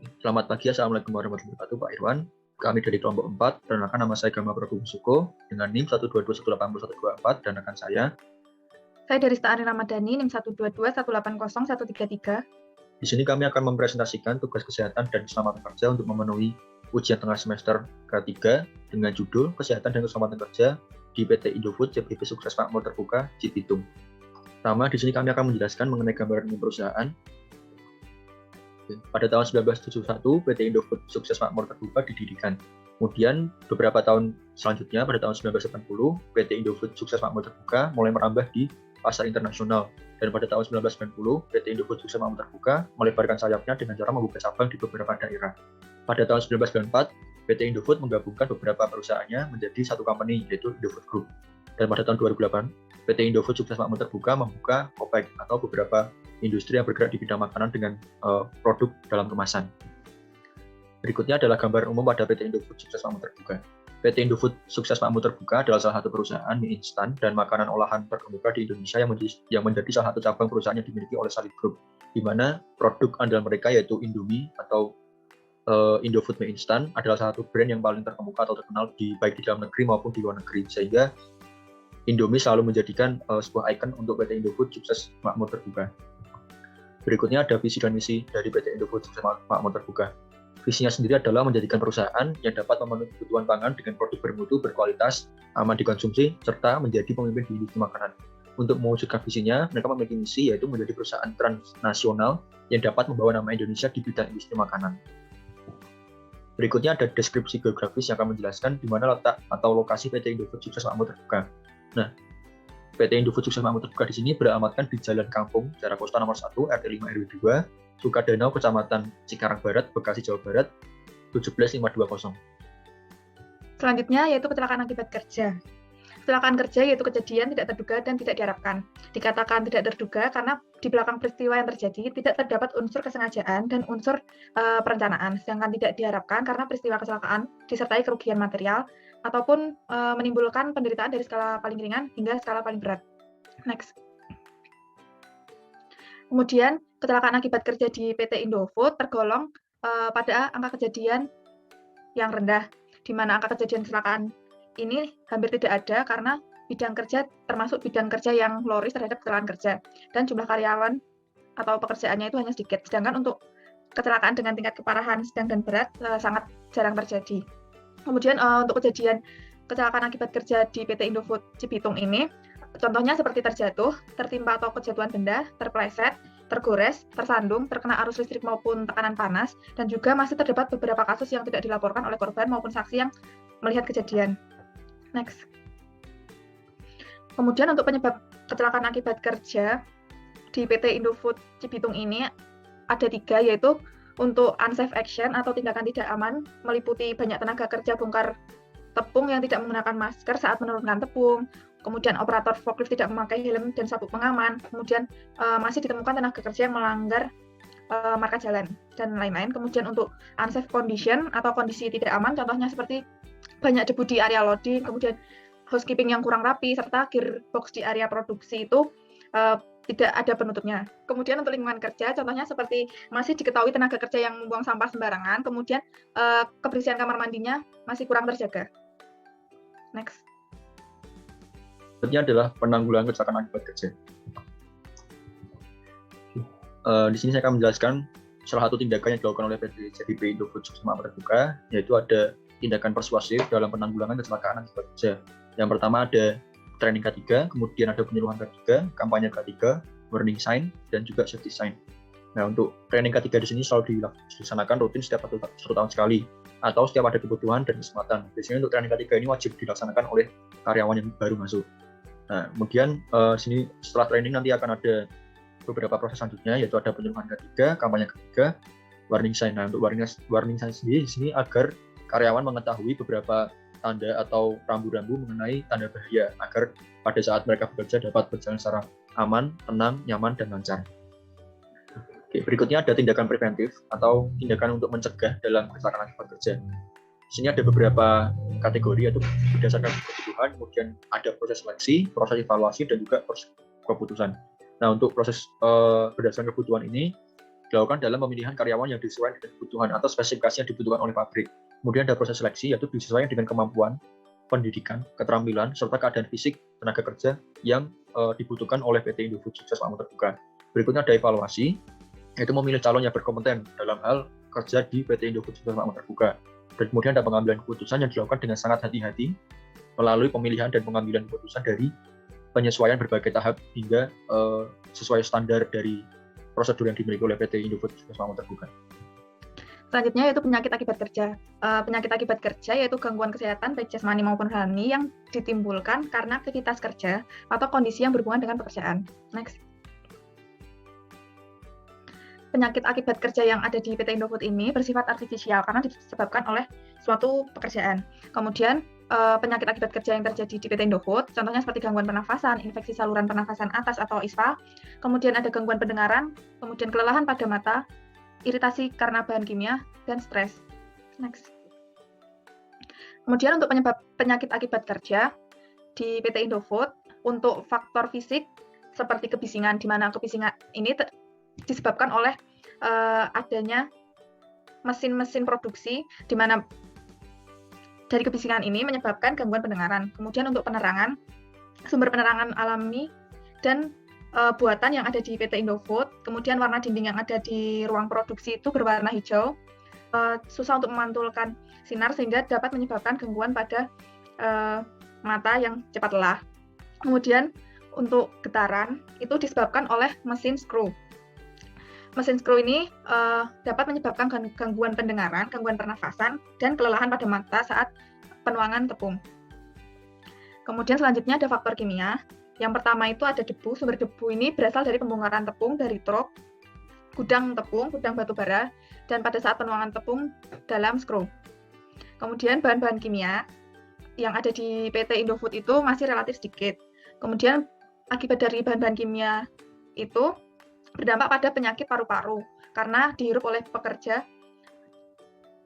Selamat pagi, Assalamualaikum warahmatullahi wabarakatuh, Pak Irwan. Kami dari kelompok 4, perkenalkan nama saya Gama Prabowo Suko, dengan NIM 122180124, dan rekan saya. Saya dari Sta'ani Ramadhani, NIM 122180133. Di sini kami akan mempresentasikan tugas kesehatan dan keselamatan kerja untuk memenuhi ujian tengah semester ketiga dengan judul Kesehatan dan Keselamatan Kerja di PT Indofood CBP Sukses Makmur Terbuka Cibitung. Pertama, di sini kami akan menjelaskan mengenai gambaran perusahaan. Pada tahun 1971, PT Indofood Sukses Makmur Terbuka didirikan. Kemudian, beberapa tahun selanjutnya, pada tahun 1980, PT Indofood Sukses Makmur Terbuka mulai merambah di pasar internasional. Dan pada tahun 1990, PT Indofood Sukses Makmur Terbuka melebarkan sayapnya dengan cara membuka cabang di beberapa daerah. Pada tahun 1994, PT Indofood menggabungkan beberapa perusahaannya menjadi satu company, yaitu Indofood Group. Dan pada tahun 2008, PT Indofood Sukses Makmur Terbuka membuka Kopek atau beberapa industri yang bergerak di bidang makanan dengan produk dalam kemasan. Berikutnya adalah gambaran umum pada PT Indofood Sukses Makmur Terbuka. PT Indofood Sukses Makmur Terbuka adalah salah satu perusahaan mie instan dan makanan olahan terkemuka di Indonesia yang menjadi salah satu cabang perusahaan yang dimiliki oleh Salit Group, di mana produk andalan mereka yaitu Indomie atau Indofood mie instan adalah salah satu brand yang paling terkemuka atau terkenal baik di dalam negeri maupun di luar negeri, sehingga Indomie selalu menjadikan sebuah ikon untuk PT Indofood Sukses Makmur Terbuka. Berikutnya ada visi dan misi dari PT Indofood Sukses Makmur Terbuka. Visinya sendiri adalah menjadikan perusahaan yang dapat memenuhi kebutuhan pangan dengan produk bermutu, berkualitas, aman dikonsumsi, serta menjadi pemimpin di industri makanan. Untuk mewujudkan visinya, mereka memiliki misi yaitu menjadi perusahaan transnasional yang dapat membawa nama Indonesia di bidang industri makanan. Berikutnya ada deskripsi geografis yang akan menjelaskan di mana letak atau lokasi PT Indofood Sukses Makmur Terbuka. Nah, PT Indofood Sukses Makmur Terbuka di sini beralamatkan di Jalan Kampung, Jalan Posta nomor 1, RT 5 RW 2, Sukadanau, Kecamatan Cikarang Barat, Bekasi, Jawa Barat, 17520. Selanjutnya yaitu kecelakaan akibat kerja. Kecelakaan kerja yaitu kejadian tidak terduga dan tidak diharapkan. Dikatakan tidak terduga karena di belakang peristiwa yang terjadi tidak terdapat unsur kesengajaan dan unsur perencanaan. Sedangkan tidak diharapkan karena peristiwa kecelakaan disertai kerugian material ataupun menimbulkan penderitaan dari skala paling ringan hingga skala paling berat. Next. Kemudian, kecelakaan akibat kerja di PT Indofood tergolong pada angka kejadian yang rendah, di mana angka kejadian kecelakaan ini hampir tidak ada karena bidang kerja termasuk bidang kerja yang low risk terhadap kecelakaan kerja, dan jumlah karyawan atau pekerjaannya itu hanya sedikit. Sedangkan untuk kecelakaan dengan tingkat keparahan sedang dan berat sangat jarang terjadi. Kemudian untuk kejadian kecelakaan akibat kerja di PT Indofood Cibitung ini, contohnya seperti terjatuh, tertimpa atau kejatuhan benda, terpleset, tergores, tersandung, terkena arus listrik maupun tekanan panas, dan juga masih terdapat beberapa kasus yang tidak dilaporkan oleh korban maupun saksi yang melihat kejadian. Next. Kemudian untuk penyebab kecelakaan akibat kerja di PT Indofood Cibitung ini ada 3, yaitu untuk unsafe action atau tindakan tidak aman, meliputi banyak tenaga kerja bongkar tepung yang tidak menggunakan masker saat menurunkan tepung, kemudian operator forklift tidak memakai helm dan sabuk pengaman, kemudian masih ditemukan tenaga kerja yang melanggar marka jalan, dan lain-lain. Kemudian untuk unsafe condition atau kondisi tidak aman, contohnya seperti banyak debu di area loading, kemudian housekeeping yang kurang rapi, serta gearbox di area produksi itu tidak ada penutupnya. Kemudian untuk lingkungan kerja, contohnya seperti masih diketahui tenaga kerja yang membuang sampah sembarangan, kemudian kebersihan kamar mandinya masih kurang terjaga. Next. Berikutnya adalah penanggulangan kecelakaan akibat kerja. Di sini saya akan menjelaskan salah satu tindakan yang dilakukan oleh PT CBP Indofood Sukses Makmur Terbuka, yaitu ada tindakan persuasif dalam penanggulangan kecelakaan akibat kerja. Yang pertama ada training K3, kemudian ada penyuluhan K3, kampanye K3, warning sign, dan juga safety sign. Nah, untuk training K3 di sini selalu dilaksanakan rutin setiap 1 tahun sekali, atau setiap ada kebutuhan dan kesempatan. Biasanya untuk training K3 ini wajib dilaksanakan oleh karyawan yang baru masuk. Nah, kemudian sini setelah training nanti akan ada beberapa proses selanjutnya, yaitu ada penyuluhan K3, kampanye K3, warning sign. Nah, untuk warning sign sendiri di sini agar karyawan mengetahui beberapa tanda atau rambu-rambu mengenai tanda bahaya agar pada saat mereka bekerja dapat berjalan secara aman, tenang, nyaman, dan lancar. Oke, berikutnya ada tindakan preventif atau tindakan untuk mencegah dalam kecelakaan akibat kerja. Di sini ada beberapa kategori, yaitu berdasarkan kebutuhan, kemudian ada proses seleksi, proses evaluasi, dan juga proses keputusan. Nah, untuk proses berdasarkan kebutuhan ini, dilakukan dalam pemilihan karyawan yang disesuaikan dengan kebutuhan atau spesifikasi yang dibutuhkan oleh pabrik. Kemudian ada proses seleksi, yaitu disesuaikan dengan kemampuan, pendidikan, keterampilan, serta keadaan fisik tenaga kerja yang dibutuhkan oleh PT Indofood Sukses Makmur Terbuka. Berikutnya ada evaluasi, yaitu memilih calon yang berkompeten dalam hal kerja di PT Indofood Sukses Makmur Terbuka. Dan kemudian ada pengambilan keputusan yang dilakukan dengan sangat hati-hati melalui pemilihan dan pengambilan keputusan dari penyesuaian berbagai tahap hingga sesuai standar dari prosedur yang dimiliki oleh PT Indofood Sukses Makmur Terbuka. Selanjutnya yaitu penyakit akibat kerja. Penyakit akibat kerja yaitu gangguan kesehatan baik jasmani maupun rohani yang ditimbulkan karena aktivitas kerja atau kondisi yang berhubungan dengan pekerjaan. Next. Penyakit akibat kerja yang ada di PT Indofood ini bersifat artifisial karena disebabkan oleh suatu pekerjaan. Kemudian penyakit akibat kerja yang terjadi di PT Indofood, contohnya seperti gangguan pernafasan, infeksi saluran pernafasan atas atau ISPA, kemudian ada gangguan pendengaran, kemudian kelelahan pada mata, iritasi karena bahan kimia, dan stres. Next. Kemudian untuk penyebab penyakit akibat kerja di PT Indofood, untuk faktor fisik seperti kebisingan, di mana kebisingan ini disebabkan oleh adanya mesin-mesin produksi, di mana dari kebisingan ini menyebabkan gangguan pendengaran. Kemudian untuk penerangan, sumber penerangan alami dan buatan yang ada di PT Indofood, kemudian warna dinding yang ada di ruang produksi itu berwarna hijau, susah untuk memantulkan sinar sehingga dapat menyebabkan gangguan pada mata yang cepat lelah. Kemudian untuk getaran itu disebabkan oleh mesin skru. Mesin skru ini dapat menyebabkan gangguan pendengaran, gangguan pernafasan, dan kelelahan pada mata saat penuangan tepung. Kemudian selanjutnya ada faktor kimia. Yang pertama itu ada debu. Sumber debu ini berasal dari pembongkaran tepung dari truk, gudang tepung, gudang batu bara, dan pada saat penuangan tepung dalam skru. Kemudian bahan-bahan kimia yang ada di PT Indofood itu masih relatif sedikit. Kemudian akibat dari bahan-bahan kimia itu berdampak pada penyakit paru-paru karena dihirup oleh pekerja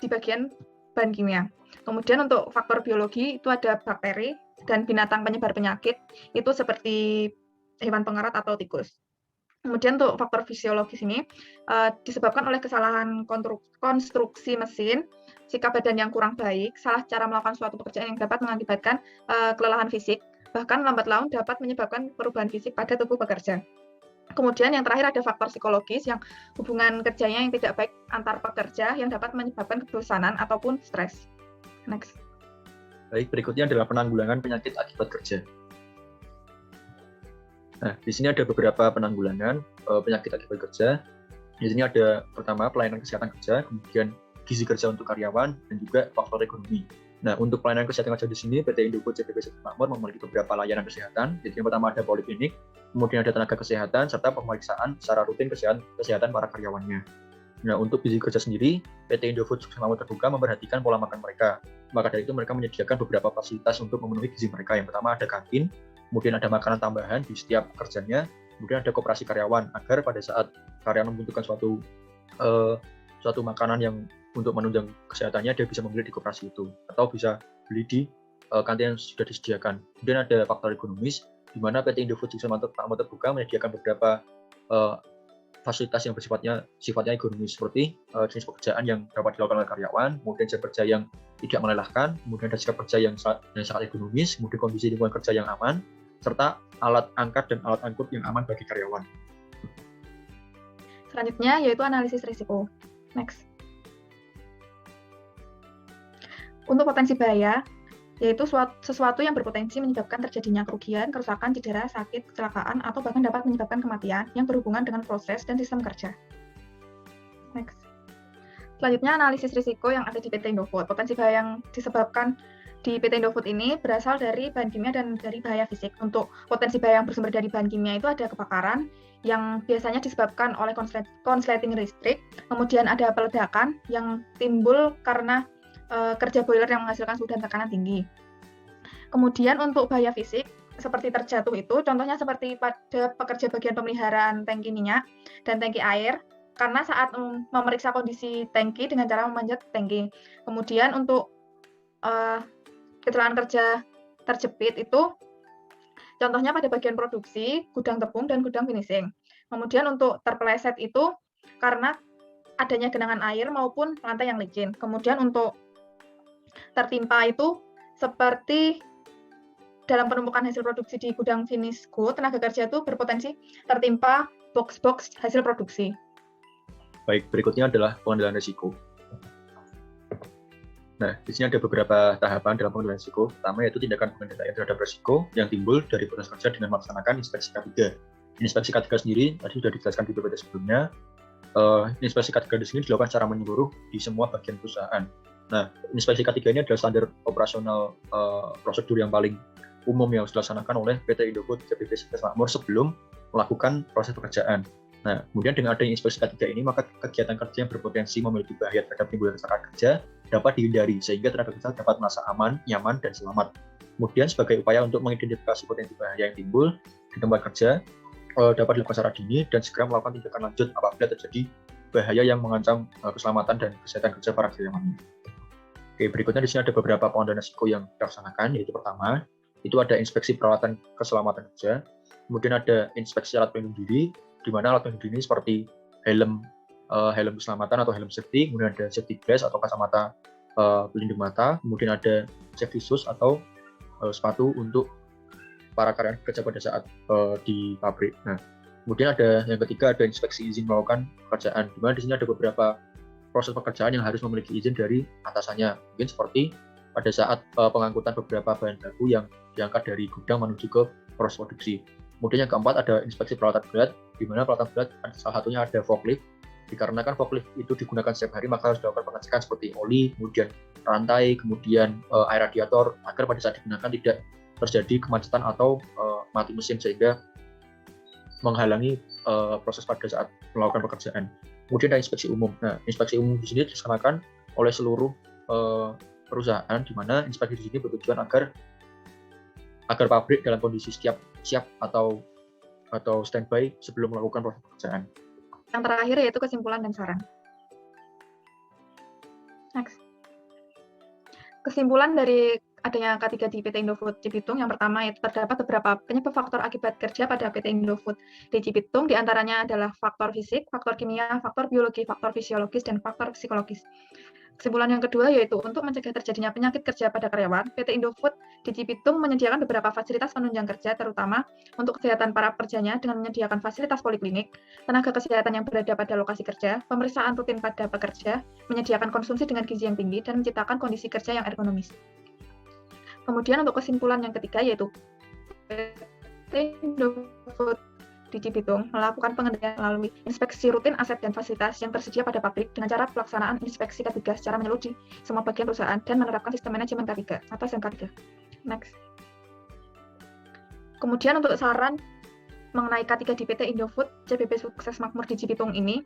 di bagian bahan kimia. Kemudian untuk faktor biologi itu ada bakteri dan binatang penyebar penyakit itu seperti hewan pengerat atau tikus. Kemudian untuk faktor fisiologis ini disebabkan oleh kesalahan konstruksi mesin, sikap badan yang kurang baik, salah cara melakukan suatu pekerjaan yang dapat mengakibatkan kelelahan fisik, bahkan lambat laun dapat menyebabkan perubahan fisik pada tubuh pekerja. Kemudian yang terakhir ada faktor psikologis yang hubungan kerjanya yang tidak baik antar pekerja yang dapat menyebabkan kebosanan ataupun stres. Next. Baik, berikutnya adalah penanggulangan penyakit akibat kerja. Nah, di sini ada beberapa penanggulangan penyakit akibat kerja. Di sini ada pertama pelayanan kesehatan kerja, kemudian gizi kerja untuk karyawan, dan juga faktor ekonomi. Nah, untuk pelayanan kesehatan kerja di sini, PT Indofood CPP Sukses Makmur memiliki beberapa layanan kesehatan. Jadi yang pertama ada poliklinik, kemudian ada tenaga kesehatan, serta pemeriksaan secara rutin kesehatan para karyawannya. Nah, untuk gizi kerja sendiri, PT Indofood Sukses Makmur Terbuka memperhatikan pola makan mereka. Maka dari itu mereka menyediakan beberapa fasilitas untuk memenuhi gizi mereka. Yang pertama ada kantin, kemudian ada makanan tambahan di setiap pekerjaannya, kemudian ada koperasi karyawan agar pada saat karyawan membutuhkan suatu makanan yang untuk menunjang kesehatannya, dia bisa membeli di koperasi itu atau bisa beli di kantin yang sudah disediakan. Kemudian ada faktor ekonomis, di mana PT Indofood Sukses Makmur Terbuka menyediakan beberapa fasilitas yang sifatnya ekonomis, seperti jenis pekerjaan yang dapat dilakukan oleh karyawan, kemudian jam kerja yang tidak melelahkan, kemudian ada sikap kerja yang sangat ekonomis, kemudian kondisi lingkungan kerja yang aman, serta alat angkat dan alat angkut yang aman bagi karyawan. Selanjutnya yaitu analisis risiko. Next. Untuk potensi bahaya, yaitu sesuatu yang berpotensi menyebabkan terjadinya kerugian, kerusakan, cedera, sakit, kecelakaan, atau bahkan dapat menyebabkan kematian yang berhubungan dengan proses dan sistem kerja. Next. Selanjutnya, analisis risiko yang ada di PT Indofood. Potensi bahaya yang disebabkan di PT Indofood ini berasal dari bahan kimia dan dari bahaya fisik. Untuk potensi bahaya yang bersumber dari bahan kimia itu ada kebakaran yang biasanya disebabkan oleh konsleting listrik, kemudian ada peledakan yang timbul karena kerja boiler yang menghasilkan suhu dan tekanan tinggi. Kemudian untuk bahaya fisik seperti terjatuh itu, contohnya seperti pada pekerja bagian pemeliharaan tangki minyak dan tangki air, karena saat memeriksa kondisi tangki dengan cara memanjat tangki. Kemudian untuk kecelakaan kerja terjepit itu, contohnya pada bagian produksi, gudang tepung, dan gudang finishing. Kemudian untuk terpeleset itu karena adanya genangan air maupun lantai yang licin. Kemudian untuk tertimpa itu seperti dalam penumpukan hasil produksi di gudang finish good, tenaga kerja itu berpotensi tertimpa box-box hasil produksi. Baik, berikutnya adalah pengendalian risiko. Nah, di sini ada beberapa tahapan dalam pengendalian risiko. Pertama yaitu tindakan pengendalian terhadap risiko yang timbul dari proses kerja dengan melaksanakan inspeksi K3. Inspeksi K3 sendiri tadi sudah dijelaskan di PPT sebelumnya. Inspeksi K3 di sini dilakukan secara menyeluruh di semua bagian perusahaan. Nah, inspeksi K3 ini adalah standar operasional prosedur yang paling umum yang harus dilaksanakan oleh PT Indofood CPP Sukses Makmur sebelum melakukan proses pekerjaan. Nah, kemudian dengan adanya inspeksi K3 ini, maka kegiatan kerja yang berpotensi memiliki bahaya terhadap timbulnya kecelakaan kerja dapat dihindari, sehingga tenaga kerja dapat merasa aman, nyaman, dan selamat. Kemudian sebagai upaya untuk mengidentifikasi potensi bahaya yang timbul di tempat kerja, dapat dilakukan secara dini dan segera melakukan tindakan lanjut apabila terjadi bahaya yang mengancam keselamatan dan kesehatan kerja para karyawan. Oke, berikutnya di sini ada beberapa pengendalian risiko yang dilaksanakan, yaitu pertama, itu ada inspeksi peralatan keselamatan kerja, kemudian ada inspeksi alat pelindung diri, di mana alat pelindung diri ini seperti helm keselamatan atau helm safety, kemudian ada safety glass atau kacamata pelindung mata, kemudian ada safety shoes atau sepatu untuk para karyawan kerja pada saat di pabrik. Nah, kemudian ada yang ketiga, ada inspeksi izin melakukan pekerjaan, di mana di sini ada beberapa proses pekerjaan yang harus memiliki izin dari atasannya, mungkin seperti pada saat pengangkutan beberapa bahan baku yang diangkat dari gudang menuju ke proses produksi. Kemudian yang keempat ada inspeksi peralatan berat, di mana peralatan berat salah satunya ada forklift. Dikarenakan forklift itu digunakan setiap hari, maka harus dilakukan pengecekan seperti oli, kemudian rantai, kemudian air radiator, agar pada saat digunakan tidak terjadi kemacetan atau mati mesin sehingga menghalangi proses pada saat melakukan pekerjaan. Kemudian ada inspeksi umum. Nah, inspeksi umum di sini dilaksanakan oleh seluruh perusahaan, di mana inspeksi di sini bertujuan agar pabrik dalam kondisi siap atau standby sebelum melakukan proses pekerjaan. Yang terakhir yaitu kesimpulan dan saran. Next. Kesimpulan dari adanya K3 di PT Indofood Cibitung, yang pertama yaitu terdapat beberapa penyebab faktor akibat kerja pada PT Indofood di Cibitung, diantaranya adalah faktor fisik, faktor kimia, faktor biologi, faktor fisiologis, dan faktor psikologis. Kesimpulan yang kedua yaitu untuk mencegah terjadinya penyakit kerja pada karyawan, PT Indofood di Cibitung menyediakan beberapa fasilitas penunjang kerja, terutama untuk kesehatan para pekerjanya dengan menyediakan fasilitas poliklinik, tenaga kesehatan yang berada pada lokasi kerja, pemeriksaan rutin pada pekerja, menyediakan konsumsi dengan gizi yang tinggi, dan menciptakan kondisi kerja yang ergonomis. Kemudian untuk kesimpulan yang ketiga yaitu PT Indofood di Cibitung melakukan pengendalian melalui inspeksi rutin aset dan fasilitas yang tersedia pada pabrik dengan cara pelaksanaan inspeksi K3 secara menyeluruh di semua bagian perusahaan dan menerapkan sistem manajemen K3 atau SMK3. Next. Kemudian untuk saran mengenai K3 di PT Indofood CPP Sukses Makmur di Cibitung ini,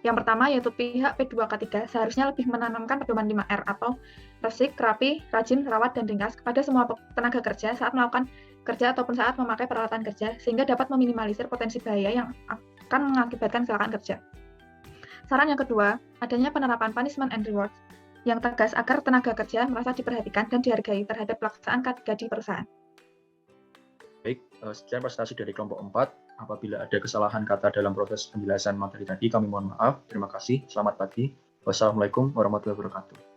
yang pertama yaitu pihak P2K3 seharusnya lebih menanamkan pedoman 5R atau resik, rapi, rajin, rawat, dan ringkas kepada semua tenaga kerja saat melakukan kerja ataupun saat memakai peralatan kerja, sehingga dapat meminimalisir potensi bahaya yang akan mengakibatkan kecelakaan kerja. Saran yang kedua, adanya penerapan punishment and rewards yang tegas agar tenaga kerja merasa diperhatikan dan dihargai terhadap pelaksanaan K3 di perusahaan. Baik, sekian presentasi dari kelompok 4. Apabila ada kesalahan kata dalam proses penjelasan materi tadi, kami mohon maaf. Terima kasih. Selamat pagi. Wassalamualaikum warahmatullahi wabarakatuh.